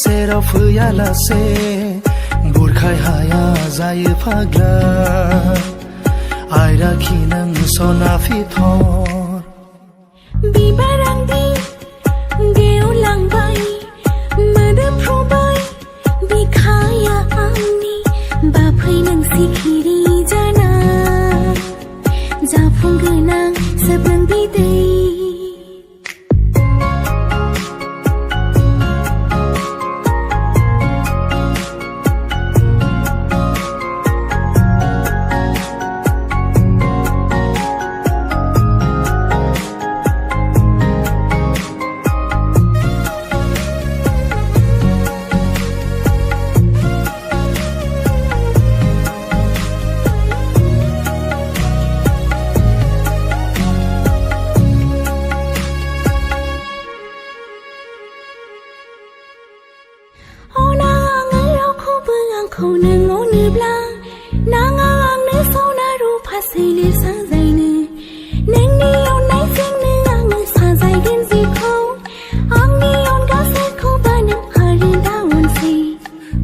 सेराव फैयालासे बुरखाय हाया जायो फाग्ला आयराखि नों सना फिथर बिबार आंदि गेवलांबाय मोदोमफ्रुबाय बिखाया आंनि बाफै नों सिखिरि जाना जाफुंगोन आं सोबों बिदै नों अनोब्ला नाङा आंनो सना रुफा सैलो साजायनो नोंनि अननायजोंनो आङो साजायगोन जिउखौ आंनि अनगा सोरखौबा नों आरो दा अनसै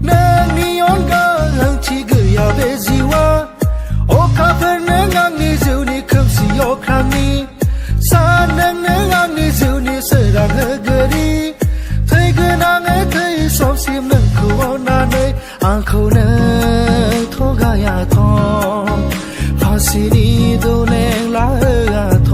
नोंनि अनगा ओंथि गैया बे जिउआ अखाफोर नों आंनि जिउनि खोमसि अख्रांनि सान नों आंनि जिउनि सोरां होगिरि थैगोन आङो थै समसिम नोंखौ अननानै आंखौ नों थगायाथ' फांसिनि दौलें लाहोआथ'